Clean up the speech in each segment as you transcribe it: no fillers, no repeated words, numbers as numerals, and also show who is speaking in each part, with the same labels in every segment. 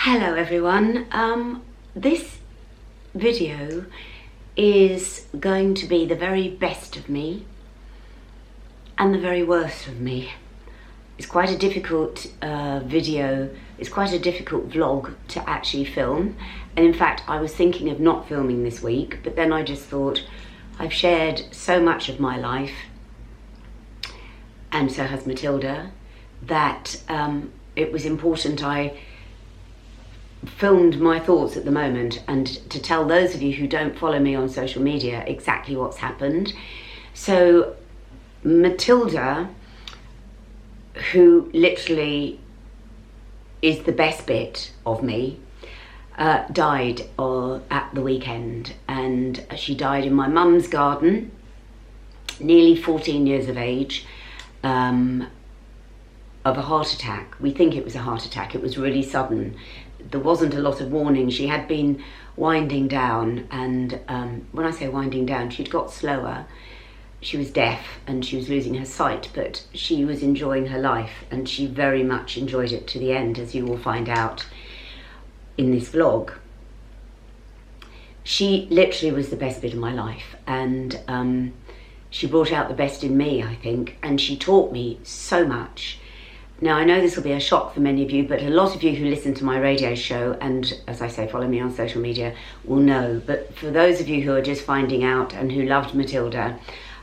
Speaker 1: Hello everyone, this video is going to be the very best of me and the very worst of me. It's quite a difficult video, it's quite a difficult vlog to actually film, and in fact I was thinking of not filming this week, but then I just thought I've shared so much of my life, and so has Matilda, that it was important I filmed my thoughts at the moment and to tell those of you who don't follow me on social media exactly what's happened. So Matilda, who literally is the best bit of me, died at the weekend, and she died in my mum's garden, nearly 14 years of age, of a heart attack. We think it was a heart attack. It was really sudden. There wasn't a lot of warning. She had been winding down, and when I say winding down, she'd got slower. She was deaf and she was losing her sight, but she was enjoying her life, and she very much enjoyed it to the end, as you will find out in this vlog. She literally was the best bit of my life, and she brought out the best in me, I think, and she taught me so much. Now, I know this will be a shock for many of you, but a lot of you who listen to my radio show, and as I say, follow me on social media, will know. But for those of you who are just finding out and who loved Matilda,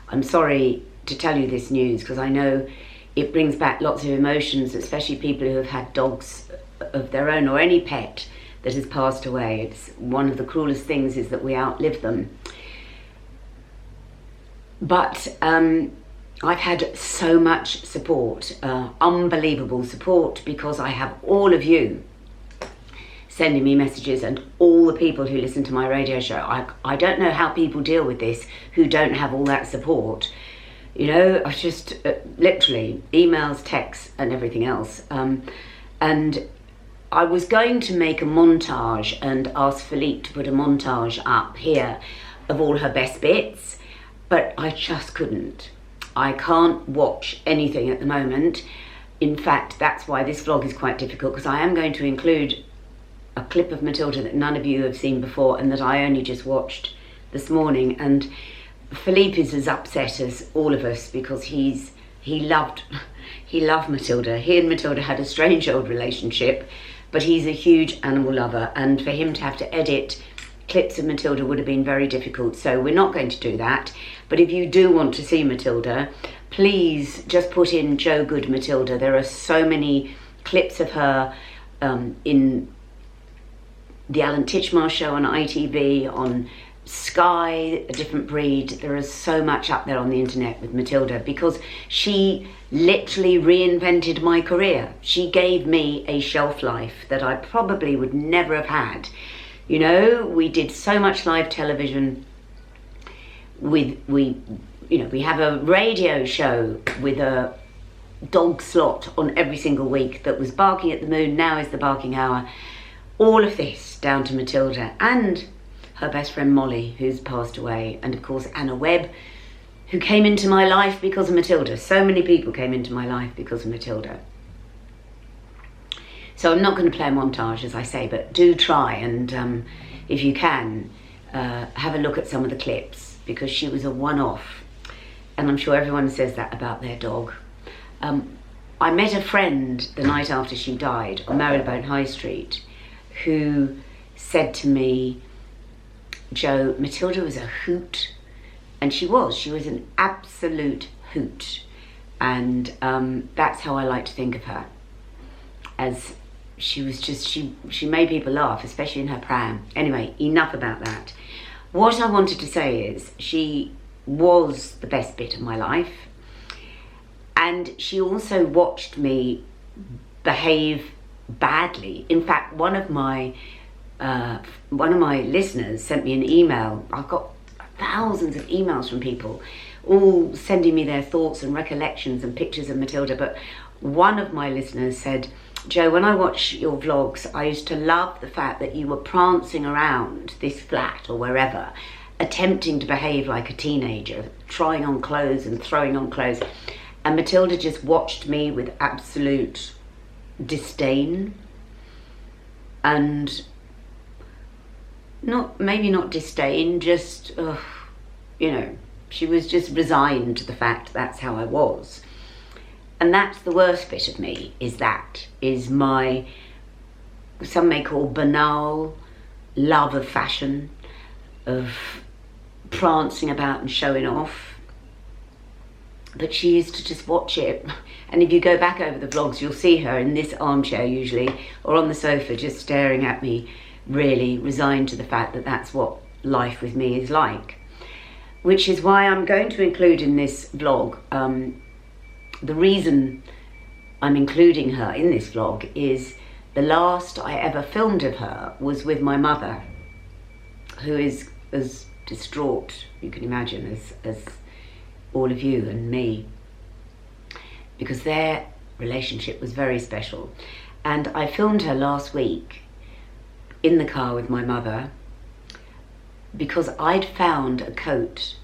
Speaker 1: I'm sorry to tell you this news, because I know it brings back lots of emotions, especially people who have had dogs of their own or any pet that has passed away. It's one of the cruelest things is that we outlive them. But I've had so much support, unbelievable support, because I have all of you sending me messages and all the people who listen to my radio show. I don't know how people deal with this who don't have all that support. You know, I just literally emails, texts and everything else. And I was going to make a montage and ask Philippe to put a montage up here of all her best bits, but I just couldn't. I can't watch anything at the moment. In fact, that's why this vlog is quite difficult, because I am going to include a clip of Matilda that none of you have seen before and that I only just watched this morning. And Philippe is as upset as all of us, because he loved Matilda. He and Matilda had a strange old relationship, but he's a huge animal lover, and for him to have to edit clips of Matilda would have been very difficult, so we're not going to do that. But if you do want to see Matilda, please just put in Joe Good Matilda. There are so many clips of her in the Alan Titchmarsh show on ITV, on Sky, A Different Breed. There is so much up there on the internet with Matilda, because she literally reinvented my career. She gave me a shelf life that I probably would never have had. You know, we did so much live television. We have a radio show with a dog slot on every single week that was Barking at the Moon, Now is the Barking Hour. All of this down to Matilda and her best friend Molly, who's passed away, and of course Anna Webb, who came into my life because of Matilda. So many people came into my life because of Matilda. So I'm not going to play a montage, as I say, but do try and, if you can, have a look at some of the clips, because she was a one-off. And I'm sure everyone says that about their dog. I met a friend the night after she died on Marylebone High Street who said to me, "Joe, Matilda was a hoot." And she was an absolute hoot. And that's how I like to think of her, as she was just, she made people laugh, especially in her pram. Anyway, enough about that. What I wanted to say is she was the best bit of my life, and she also watched me behave badly. In fact, one of my listeners sent me an email. I've got thousands of emails from people all sending me their thoughts and recollections and pictures of Matilda, but one of my listeners said, "Joe, when I watch your vlogs, I used to love the fact that you were prancing around this flat or wherever, attempting to behave like a teenager, trying on clothes and throwing on clothes. And Matilda just watched me with absolute disdain. and maybe not disdain, just, you know, she was just resigned to the fact that's how I was. And that's the worst bit of me, is my, some may call banal love of fashion, of prancing about and showing off. But she used to just watch it. And if you go back over the vlogs, you'll see her in this armchair usually, or on the sofa, just staring at me, really resigned to the fact that that's what life with me is like. Which is why I'm going to include in this vlog, the reason I'm including her in this vlog is the last I ever filmed of her was with my mother, who is as distraught, you can imagine, as all of you and me, because their relationship was very special. And I filmed her last week in the car with my mother because I'd found a coat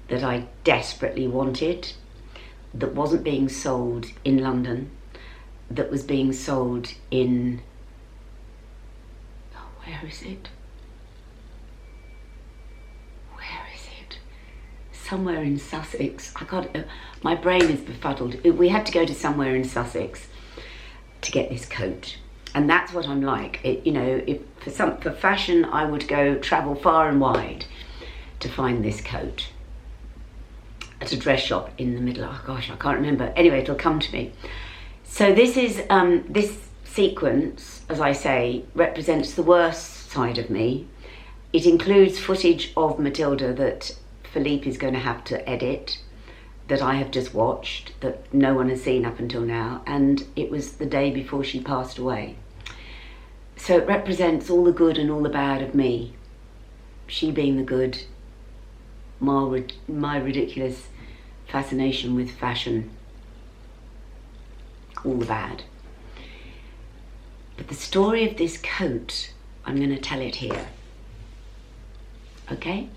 Speaker 1: that I desperately wanted, that wasn't being sold in London, that was being sold in, oh, where is it? Somewhere in Sussex. I got, my brain is befuddled. We had to go to somewhere in Sussex to get this coat, and that's what I'm like. You know, for fashion, I would travel far and wide to find this coat at a dress shop in the middle. Oh gosh, I can't remember. Anyway, it'll come to me. So this is this sequence, as I say, represents the worst side of me. It includes footage of Matilda that Philippe is going to have to edit, that I have just watched, that no one has seen up until now, and it was the day before she passed away. So it represents all the good and all the bad of me. She being the good, my ridiculous fascination with fashion, all the bad. But the story of this coat, I'm going to tell it here. Okay?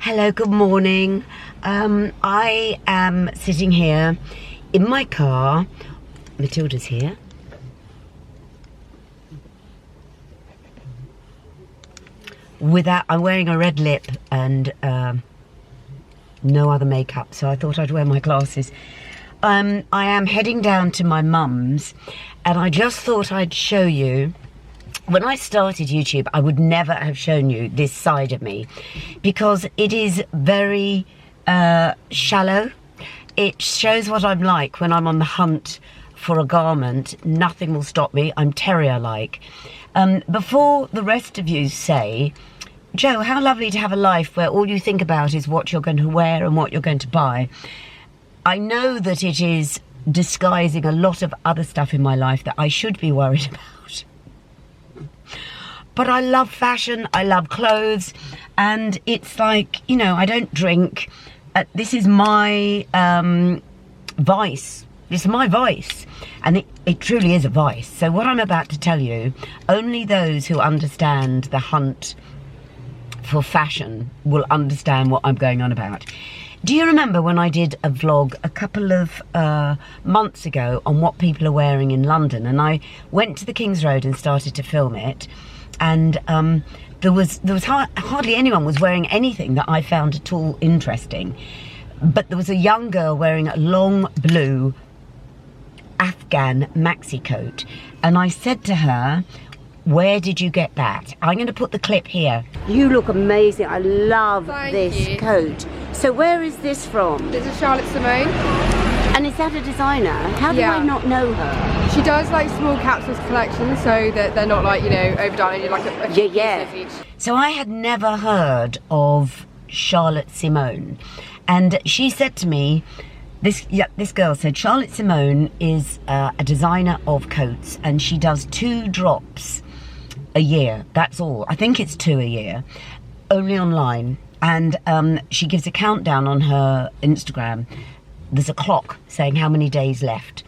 Speaker 1: Hello, good morning. I am sitting here in my car. Matilda's here. I'm wearing a red lip and no other makeup, so I thought I'd wear my glasses. I am heading down to my mum's, and I just thought I'd show you. When I started YouTube, I would never have shown you this side of me because it is very shallow. It shows what I'm like when I'm on the hunt for a garment. Nothing will stop me. I'm terrier-like. Before the rest of you say, Joe, how lovely to have a life where all you think about is what you're going to wear and what you're going to buy. I know that it is disguising a lot of other stuff in my life that I should be worried about. But I love fashion, I love clothes, and it's like, you know, I don't drink. This is my vice. This is my vice. And it truly is a vice. So what I'm about to tell you, only those who understand the hunt for fashion will understand what I'm going on about. Do you remember when I did a vlog a couple of months ago on what people are wearing in London? And I went to the King's Road and started to film it. And there was hardly anyone was wearing anything that I found at all interesting. But there was a young girl wearing a long blue Afghan maxi coat. And I said to her, where did you get that? I'm going to put the clip here. You look amazing. I love this coat. So where is this from?
Speaker 2: This is Charlotte Simone.
Speaker 1: And is that a designer? How do I not know her?
Speaker 2: She does like small capsules collections, so that they're not like, you know, overdone, and like a
Speaker 1: yeah.
Speaker 2: Each.
Speaker 1: So I had never heard of Charlotte Simone, and she said to me, this girl said Charlotte Simone is a designer of coats, and she does 2 drops a year. That's all. I think it's 2 a year, only online. And she gives a countdown on her Instagram. There's a clock saying how many days left.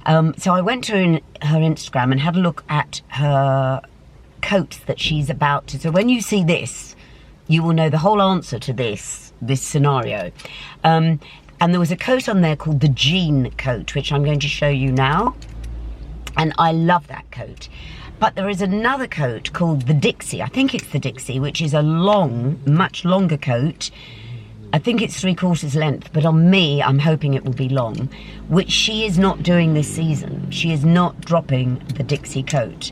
Speaker 1: So I went to her Instagram and had a look at her coats that she's about to. So when you see this, you will know the whole answer to this scenario. And there was a coat on there called the jean coat, which I'm going to show you now. and I love that coat. But there is another coat called the Dixie. I think it's the Dixie, which is a long, much longer coat. I think it's 3/4 length, but on me, I'm hoping it will be long, which she is not doing this season. She is not dropping the Dixie coat.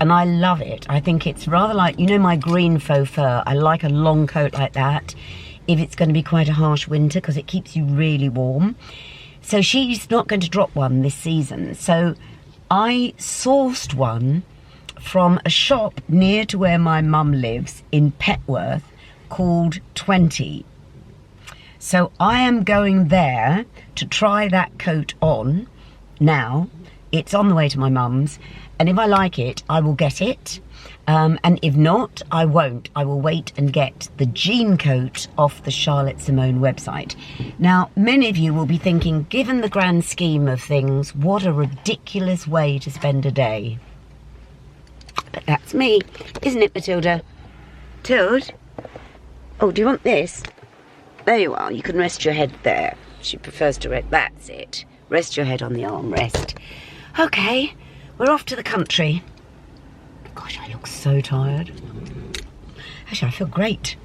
Speaker 1: And I love it. I think it's rather like, you know, my green faux fur. I like a long coat like that if it's going to be quite a harsh winter, because it keeps you really warm. So she's not going to drop one this season. So I sourced one from a shop near to where my mum lives in Petworth called 20. So I am going there to try that coat on now. It's on the way to my mum's, and if I like it, I will get it. And if not, I won't. I will wait and get the jean coat off the Charlotte Simone website. Now, many of you will be thinking, given the grand scheme of things, what a ridiculous way to spend a day. But that's me, isn't it, Matilda? Tild? Oh, do you want this? There you are. You can rest your head there. She prefers to rest. That's it. Rest your head on the armrest. Okay, we're off to the country. Gosh, I look so tired. Actually, I feel great.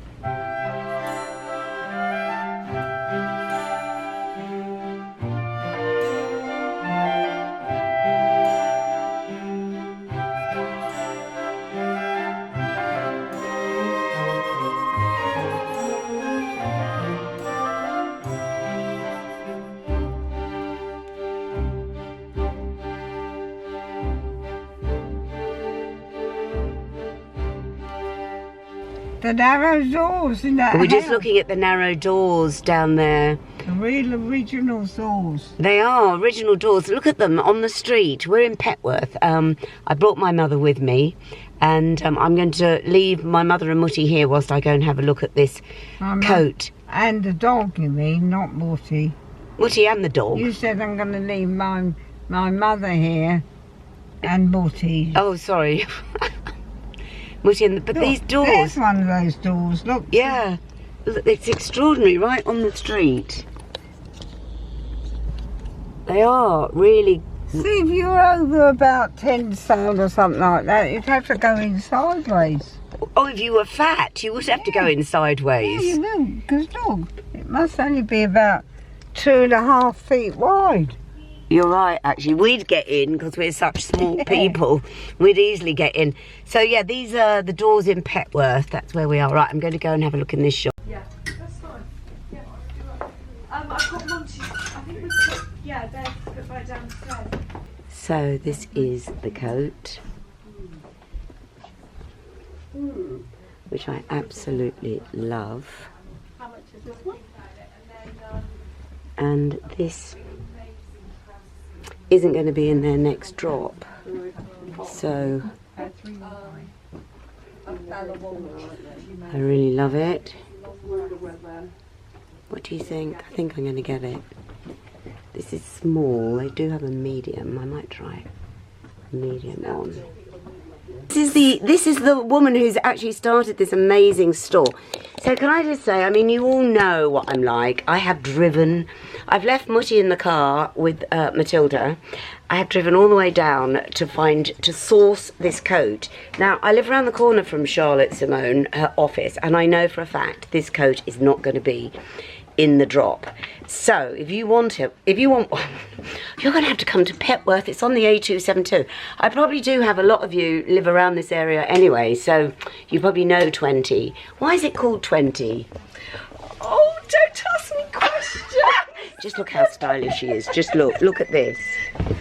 Speaker 3: The narrow doors in that
Speaker 1: We're just
Speaker 3: house.
Speaker 1: looking at the narrow doors down there.
Speaker 3: The real original doors.
Speaker 1: They are original doors. Look at them on the street. We're in Petworth. I brought my mother with me, and I'm going to leave my mother and Mutty here whilst I go and have a look at this coat.
Speaker 3: And the dog, you mean, not Mutty.
Speaker 1: Mutty and the dog.
Speaker 3: You said I'm going to leave my mother here and Mutty.
Speaker 1: Oh, sorry. Mutty and but
Speaker 3: Look,
Speaker 1: these doors.
Speaker 3: There's one of those doors, look.
Speaker 1: Yeah. Look, it's extraordinary, right on the street. They are really.
Speaker 3: See, if you were over about 10 stone or something like that, you'd have to go in sideways.
Speaker 1: Oh, if you were fat, you would have to go in sideways.
Speaker 3: Yeah, you will, because look, it must only be about 2.5 feet wide.
Speaker 1: You're right, actually. We'd get in because we're such small people. We'd easily get in. So, yeah, these are the doors in Petworth. That's where we are. Right, I'm going to go and have a look in this shop.
Speaker 2: Yeah, that's fine. Yeah, I've got Monty. I think we've put, yeah, they're put right downstairs.
Speaker 1: So, this is the coat, which I absolutely love.
Speaker 2: How much is this one?
Speaker 1: And this isn't going to be in their next drop. So, I really love it. What do you think? I think I'm going to get it. This is small. They do have a medium. I might try medium on. This is the woman who's actually started this amazing store. So can I just say, I mean, you all know what I'm like. I have driven. I've left Mutty in the car with Matilda. I have driven all the way down to source this coat. Now, I live around the corner from Charlotte Simone, her office, and I know for a fact this coat is not going to be in the drop. So if you want one, you're going to have to come to Petworth. It's on the A272. I probably do have a lot of you live around this area anyway, so you probably know 20. Why is it called 20?
Speaker 2: Oh, don't ask me questions.
Speaker 1: Just look how stylish she is. Just look at this.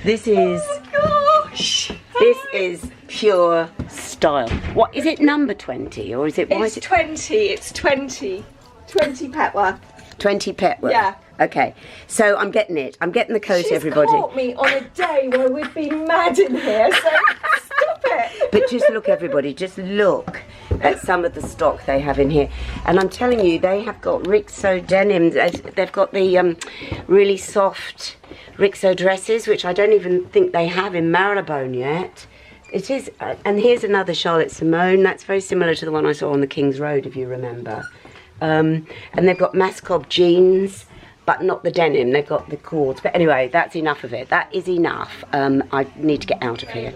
Speaker 1: This is,
Speaker 2: Oh gosh.
Speaker 1: this is pure style. What is it, number 20, or is it? Why is
Speaker 2: It's
Speaker 1: it
Speaker 2: 20. It's 20. 20 Petworth.
Speaker 1: 20 Petworth?
Speaker 2: Yeah.
Speaker 1: Okay, so I'm getting it. I'm getting the coat,
Speaker 2: She's
Speaker 1: everybody.
Speaker 2: caught me on a day where we've been mad in here, so stop it.
Speaker 1: But just look, everybody, just look at some of the stock they have in here. And I'm telling you, they have got Rixo denims. They've got the really soft Rixo dresses, which I don't even think they have in Marylebone yet. It is, and here's another Charlotte Simone. That's very similar to the one I saw on the King's Road, if you remember. And they've got Mascob jeans. but not the denim. They've got the cords. But anyway, that's enough of it. That is enough. I need to get out of here.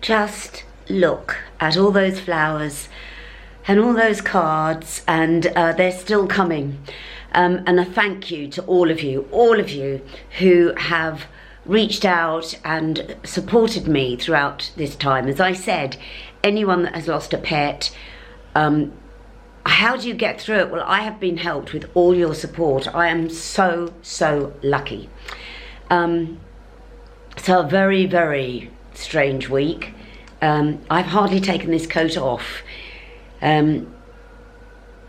Speaker 1: Just look at all those flowers and all those cards, and they're still coming. And a thank you to all of you who have reached out and supported me throughout this time. As I said, anyone that has lost a pet, how do you get through it? Well, I have been helped with all your support. I am so lucky. So a very, very strange week. I've hardly taken this coat off.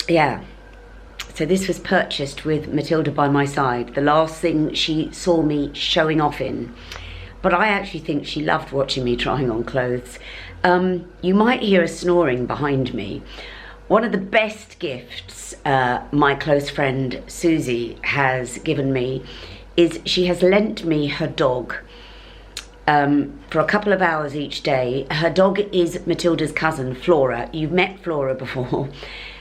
Speaker 1: Yeah, so this was purchased with Matilda by my side, the last thing she saw me showing off in. But I actually think she loved watching me trying on clothes. You might hear a snoring behind me. One of the best gifts my close friend Susie has given me is she has lent me her dog for a couple of hours each day. Her dog is Matilda's cousin, Flora. You've met Flora before.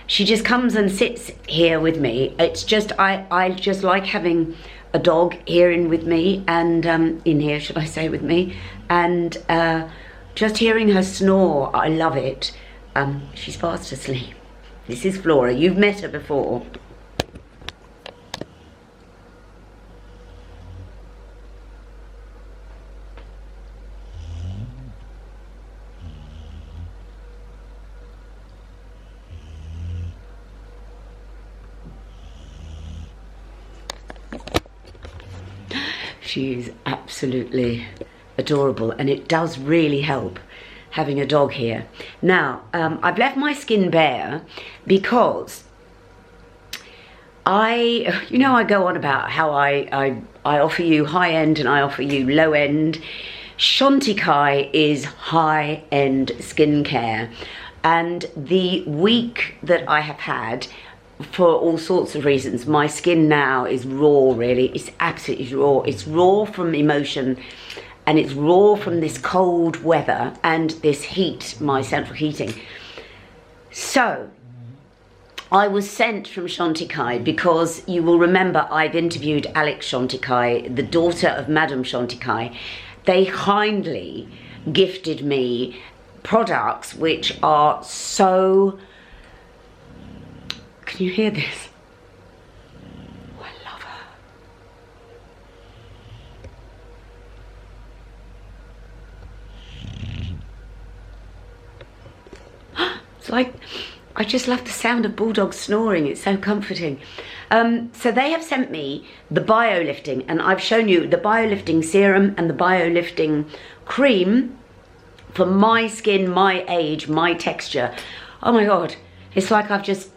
Speaker 1: She just comes and sits here with me. It's just, I just like having a dog here in with me, and in here, should I say, with me, and just hearing her snore, I love it. She's fast asleep. This is Flora. You've met her before. She's absolutely adorable, and it does really help having a dog here. Now, I've left my skin bare because I go on about how I offer you high end and I offer you low end. Chantecaille is high end skincare, and the week that I have had, for all sorts of reasons, my skin now is raw, really. It's absolutely raw. It's raw from emotion, and it's raw from this cold weather and this heat, my central heating. So I was sent from Chantecaille because you will remember I've interviewed Alex Chantecaille, the daughter of Madame Chantecaille. They kindly gifted me products which are so... Can you hear this? Oh, I love her. It's like, I just love the sound of bulldogs snoring. It's so comforting. So they have sent me the BioLifting, and I've shown you the BioLifting serum and the BioLifting cream for my skin, my age, my texture. Oh my God, it's like I've just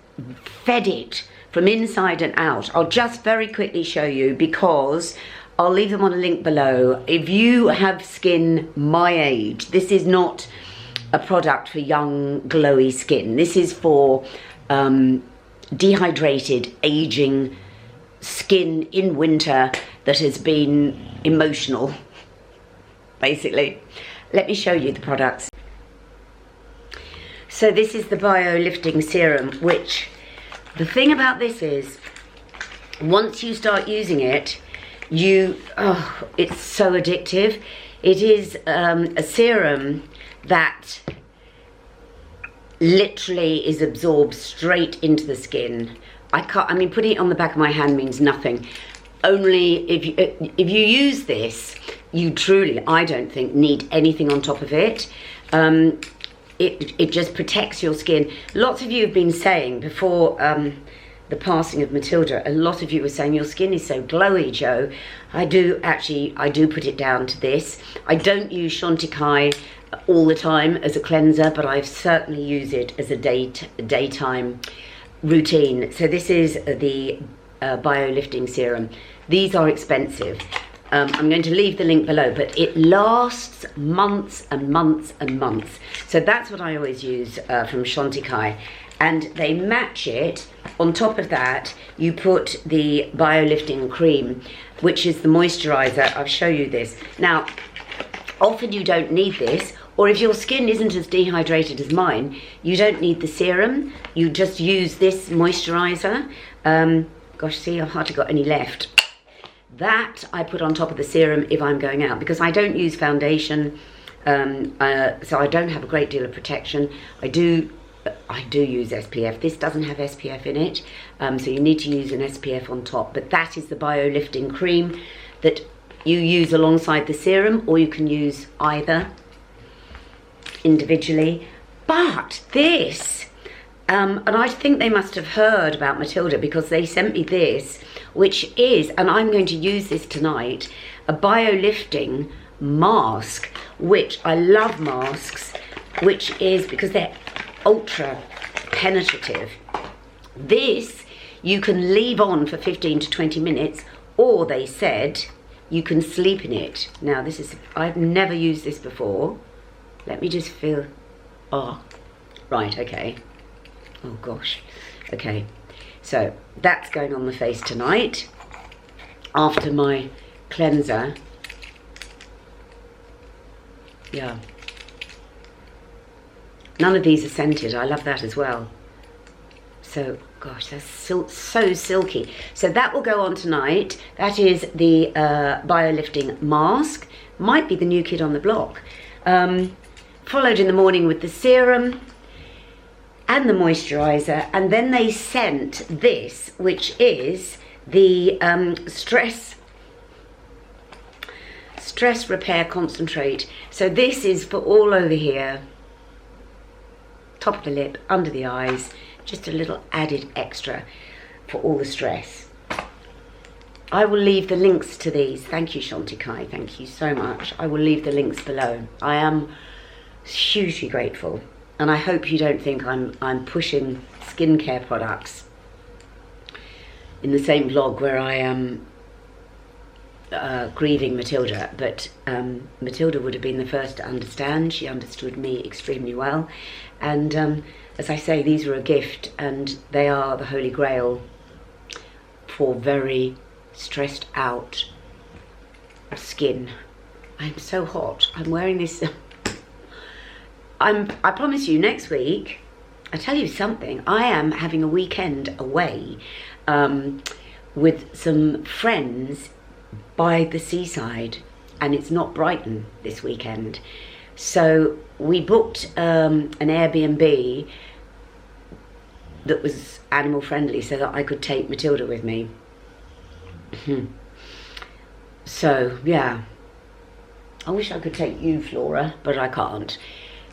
Speaker 1: fed it from inside and out. I'll just very quickly show you, because I'll leave them on a link below. If you have skin my age, this is not a product for young glowy skin. This is for dehydrated, aging skin in winter that has been emotional, basically. Let me show you the products. So this is the BioLifting serum, which the thing about this is, once you start using it, it's so addictive. It is a serum that literally is absorbed straight into the skin. I mean, putting it on the back of my hand means nothing. Only if you use this, you truly, I don't think, need anything on top of it. It just protects your skin. Lots of you have been saying before the passing of Matilda, a lot of you were saying your skin is so glowy, Jo. I do put it down to this. I don't use Chantecaille all the time as a cleanser, but I certainly use it as a daytime routine. So this is the BioLifting serum. These are expensive. I'm going to leave the link below, but it lasts months and months and months. So that's what I always use from Chantecaille. And they match it. On top of that, you put the bio-lifting cream, which is the moisturizer. I'll show you this. Now, often you don't need this, or if your skin isn't as dehydrated as mine, you don't need the serum. You just use this moisturizer. Gosh, see, I've hardly got any left. That I put on top of the serum if I'm going out, because I don't use foundation, so I don't have a great deal of protection. I do use SPF. This doesn't have SPF in it, so you need to use an SPF on top. But that is the bio-lifting cream that you use alongside the serum, or you can use either individually. But this, and I think they must have heard about Matilda, because they sent me this, which is, and I'm going to use this tonight, a bio-lifting mask, which I love masks, which is because they're ultra penetrative. This you can leave on for 15 to 20 minutes, or they said you can sleep in it. Now this is, I've never used this before. Let me just feel, oh, right, okay. Oh gosh, okay. So that's going on the face tonight after my cleanser. Yeah. None of these are scented. I love that as well. So, gosh, that's so silky. So that will go on tonight. That is the bio-lifting mask. Might be the new kid on the block. Followed in the morning with the serum and the moisturizer, and then they sent this, which is the stress repair concentrate. So this is for all over here, top of the lip, under the eyes, just a little added extra for all the stress. I will leave the links to these. Thank you, Chantecaille, thank you so much. I will leave the links below. I am hugely grateful. And I hope you don't think I'm pushing skincare products in the same vlog where I am grieving Matilda. But Matilda would have been the first to understand. She understood me extremely well. And as I say, these are a gift, and they are the Holy Grail for very stressed out skin. I'm so hot. I'm wearing this... I promise you, next week, I tell you something, I am having a weekend away with some friends by the seaside, and it's not Brighton this weekend. So we booked an Airbnb that was animal friendly so that I could take Matilda with me. So yeah, I wish I could take you, Flora, but I can't.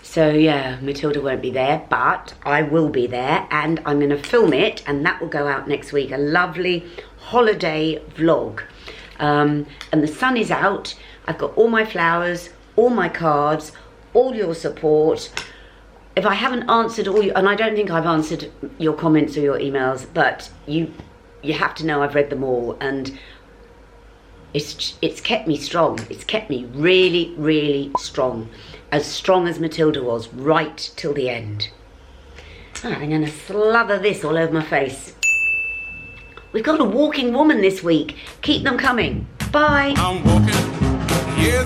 Speaker 1: So yeah, Matilda won't be there, but I will be there, and I'm going to film it, and that will go out next week. A lovely holiday vlog. And the sun is out. I've got all my flowers, all my cards, all your support. If I haven't answered all you, and I don't think I've answered your comments or your emails, but you have to know I've read them all, and it's kept me strong. It's kept me really, really strong. As strong as Matilda was, right till the end. I'm going to slather this all over my face. We've got a walking woman this week. Keep them coming. Bye. I'm walking, yeah,